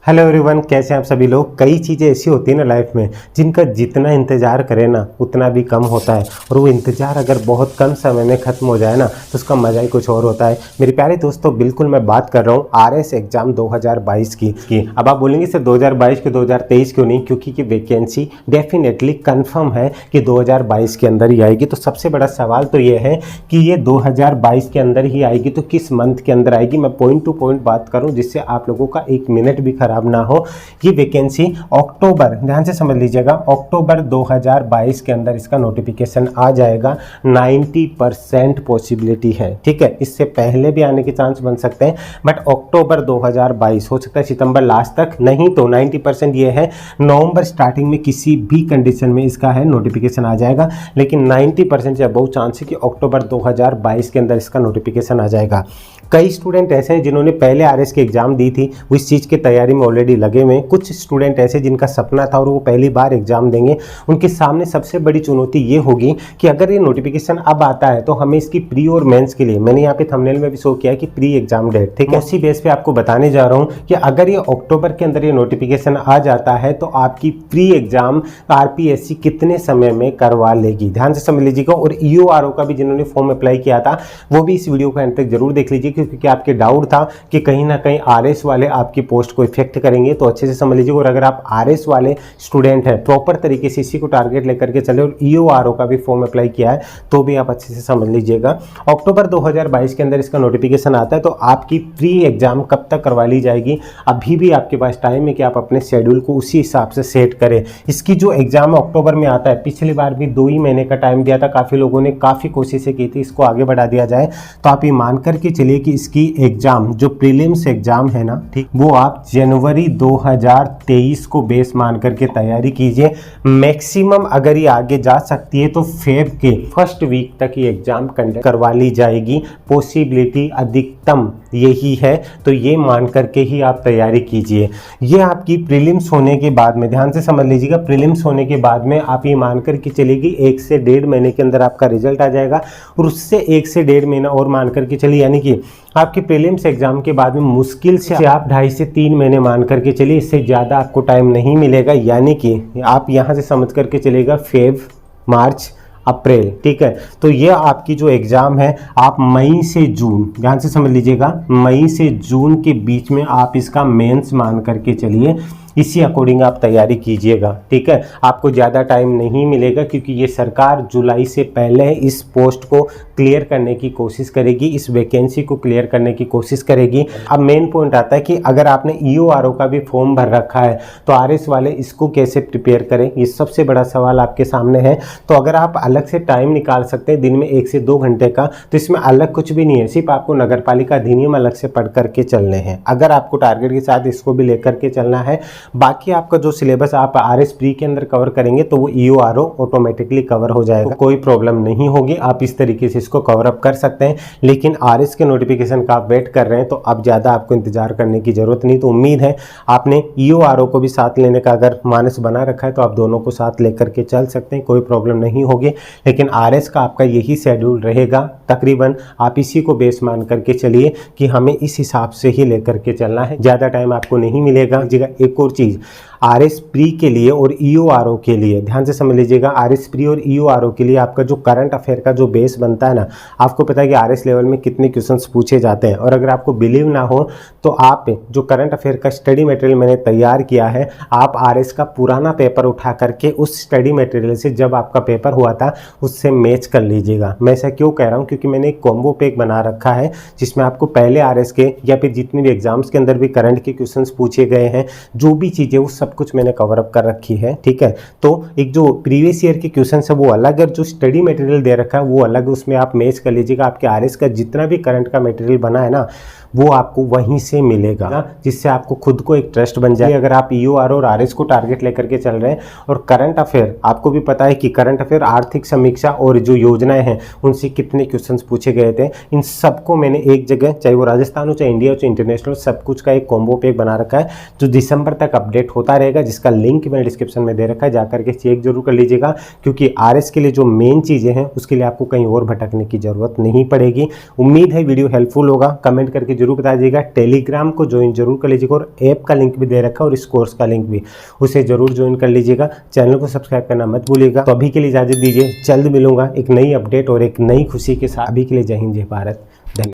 Hello everyone, कैसे हैं आप सभी लोग। कई चीज़ें ऐसी होती हैं ना लाइफ में जिनका जितना इंतज़ार करें ना उतना भी कम होता है, और वो इंतज़ार अगर बहुत कम समय में ख़त्म हो जाए ना तो उसका मज़ा ही कुछ और होता है। मेरे प्यारे दोस्तों, बिल्कुल मैं बात कर रहा हूँ आरएस एग्ज़ाम 2022 की। अब आप बोलेंगे सिर्फ 2022 के 2023 क्यों नहीं, क्योंकि कि वैकेंसी डेफिनेटली कन्फर्म है कि 2022 के अंदर ही आएगी। तो सबसे बड़ा सवाल तो ये है कि ये 2022 के अंदर ही आएगी तो किस मंथ के अंदर आएगी। मैं पॉइंट टू पॉइंट बात करूँ जिससे आप लोगों का एक मिनट भी खराब ना हो। ये वैकेंसी अक्टूबर, ध्यान से समझ लीजिएगा, अक्टूबर 2022 के अंदर इसका नोटिफिकेशन आ जाएगा। 90% पॉसिबिलिटी है, ठीक है। इससे पहले भी आने के चांस बन सकते हैं, बट अक्टूबर 2022 हो सकता है सितंबर लास्ट तक, नहीं तो 90% ये है नवंबर स्टार्टिंग में किसी भी कंडीशन में इसका है नोटिफिकेशन आ जाएगा। लेकिन 90% से बहुत चांस है कि अक्टूबर 2022 के अंदर इसका नोटिफिकेशन आ जाएगा। कई स्टूडेंट ऐसे हैं जिन्होंने पहले आरएस की एग्जाम दी थी, वो इस चीज़ की तैयारी में ऑलरेडी लगे हुए हैं। कुछ स्टूडेंट ऐसे जिनका सपना था और वो पहली बार एग्जाम देंगे, उनके सामने सबसे बड़ी चुनौती ये होगी कि अगर ये नोटिफिकेशन अब आता है तो हमें इसकी प्री और मेंस के लिए, मैंने यहाँ पे थंबनेल में भी शो किया है कि प्री एग्जाम डेट, ठीक है, उसी बेस पे आपको बताने जा रहा हूँ कि अगर ये अक्टूबर के अंदर ये नोटिफिकेशन आ जाता है तो आपकी प्री एग्जाम आरपीएससी कितने समय में करवा लेगी। ध्यान से समझ लीजिएगा। और ईओआरओ का भी जिन्होंने फॉर्म अप्लाई किया था वो भी इस वीडियो को एंड तक जरूर देख लीजिए, क्योंकि आपके डाउट था कि कहीं ना कहीं आरएस वाले आपकी पोस्ट को इफेक्ट करेंगे, तो अच्छे से समझ लीजिए। और अगर आप आरएस वाले स्टूडेंट हैं, प्रॉपर तरीके से इसी को टारगेट लेकर के चले और ईओआरओ का भी फॉर्म अप्लाई किया है तो भी आप अच्छे से समझ लीजिएगा। अक्टूबर 2022 के अंदर इसका नोटिफिकेशन आता है तो आपकी प्री एग्जाम कब तक करवा ली जाएगी, अभी भी आपके पास टाइम है कि आप अपने शेड्यूल को उसी हिसाब से सेट करें। इसकी जो एग्जाम अक्टूबर में आता है, पिछली बार भी 2 ही महीने का टाइम दिया था, काफ़ी लोगों ने काफ़ी कोशिशें की थी इसको आगे बढ़ा दिया जाए, तो आप ये मान करके चलिए कि इसकी एग्जाम जो प्रीलिम्स एग्जाम है ना, ठीक, वो आप जनवरी 2023 को बेस मान करके तैयारी कीजिए। मैक्सिमम अगर ये आगे जा सकती है तो फेब के फर्स्ट वीक तक ये एग्जाम कंडक्ट करवा ली जाएगी, पॉसिबिलिटी अधिकतम यही है। तो ये मान करके ही आप तैयारी कीजिए। ये आपकी प्रीलिम्स होने के बाद में, ध्यान से समझ लीजिएगा, प्रीलिम्स होने के बाद में आप ये मान करके चलिए 1 से 1.5 महीने के अंदर आपका रिजल्ट आ जाएगा, और उससे 1 से 1.5 महीना और मान करके चलिए, यानी कि आपके प्रीलिम्स एग्जाम के बाद में मुश्किल से आप 2.5 से 3 महीने मान करके चलिए, इससे ज़्यादा आपको टाइम नहीं मिलेगा। यानी कि आप यहाँ से समझ करके चलेगा फेब, मार्च, अप्रैल, ठीक है। तो ये आपकी जो एग्ज़ाम है आप मई से जून, ध्यान से समझ लीजिएगा, मई से जून के बीच में आप इसका मेंस मान करके चलिए, इसी अकॉर्डिंग आप तैयारी कीजिएगा, ठीक है। आपको ज़्यादा टाइम नहीं मिलेगा क्योंकि ये सरकार जुलाई से पहले इस पोस्ट को क्लियर करने की कोशिश करेगी, इस वैकेंसी को क्लियर करने की कोशिश करेगी। अब मेन पॉइंट आता है कि अगर आपने ईओआरओ का भी फॉर्म भर रखा है तो आरएस वाले इसको कैसे प्रिपेयर करें, ये सबसे बड़ा सवाल आपके सामने है। तो अगर आप अलग से टाइम निकाल सकते हैं दिन में 1 से 2 घंटे का, तो इसमें अलग कुछ भी नहीं है, सिर्फ आपको नगर पालिका अधिनियम अलग से पढ़ करके चलने हैं, अगर आपको टारगेट के साथ इसको भी लेकर के चलना है। बाकी आपका जो सिलेबस आप आरएस प्री के अंदर कवर करेंगे तो वो ईओआरओ ऑटोमेटिकली कवर हो जाएगा, कोई प्रॉब्लम नहीं होगी, आप इस तरीके से इसको कवर अप कर सकते हैं। लेकिन आरएस के नोटिफिकेशन का आप वेट कर रहे हैं तो अब ज़्यादा आपको इंतजार करने की जरूरत नहीं। तो उम्मीद है आपने ईओआरओ को भी साथ लेने का अगर मानस बना रखा है तो आप दोनों को साथ लेकर के चल सकते हैं, कोई प्रॉब्लम नहीं होगी। लेकिन आरएस का आपका यही शेड्यूल रहेगा तकरीबन, आप इसी को बेस मान करके चलिए कि हमें इस हिसाब से ही लेकर के चलना है, ज़्यादा टाइम आपको नहीं मिलेगा। एक और चीज़, आरएस प्री के लिए और ईओआरओ के लिए ध्यान से समझ लीजिएगा, आरएस प्री और ईओआरओ के लिए आपका जो करंट अफेयर का जो बेस बनता है ना, आपको पता है कि आरएस लेवल में कितने क्वेश्चंस पूछे जाते हैं। और अगर आपको बिलीव ना हो तो आप जो करंट अफेयर का स्टडी मटेरियल मैंने तैयार किया है, आप आरएस का पुराना पेपर उठा करके उस स्टडी मटेरियल से जब आपका पेपर हुआ था उससे मैच कर लीजिएगा। मैं ऐसा क्यों कह रहा हूँ, क्योंकि मैंने एक कॉम्बो पैक बना रखा है जिसमें आपको पहले आरएस के या फिर जितने भी एग्जाम्स के अंदर भी करंट के क्वेश्चंस पूछे गए हैं, जो भी चीज़ें वो सब कुछ मैंने कवर अप कर रखी है, ठीक है। तो एक जो प्रीवियस ईयर के क्वेश्चन है वो अलग है, जो स्टडी मटेरियल दे रखा है वो अलग है, उसमें आप मैच कर लीजिएगा। आपके आरएस का जितना भी करंट का मटेरियल बना है ना वो आपको वहीं से मिलेगा, जिससे आपको खुद को एक ट्रस्ट बन जाए। अगर आप ईओआरओ और आरएस को टारगेट लेकर के चल रहे हैं, और करंट अफेयर आपको भी पता है कि करंट अफेयर, आर्थिक समीक्षा और जो योजनाएं हैं उनसे कितने क्वेश्चंस पूछे गए थे, इन सबको मैंने एक जगह, चाहे वो राजस्थान हो, चाहे इंडिया हो, चाहे इंटरनेशनल, सब कुछ का एक कॉम्बो पैक बना रखा है जो दिसंबर तक अपडेट होता रहेगा, जिसका लिंक मैंने डिस्क्रिप्शन में दे रखा है, जाकर के चेक जरूर कर लीजिएगा। क्योंकि आरएस के लिए जो मेन चीज़ें हैं उसके लिए आपको कहीं और भटकने की जरूरत नहीं पड़ेगी। उम्मीद है वीडियो हेल्पफुल होगा, कमेंट करके जरूर बता दीजिएगा। टेलीग्राम को ज्वाइन जरूर कर लीजिएगा और ऐप का लिंक भी दे रखा है और इस कोर्स का लिंक भी, उसे जरूर ज्वाइन कर लीजिएगा। चैनल को सब्सक्राइब करना मत भूलिएगा। तो अभी के लिए इजाजत दीजिए, जल्द मिलूंगा एक नई अपडेट और एक नई खुशी के साथ। अभी के लिए जय हिंद, जय भारत।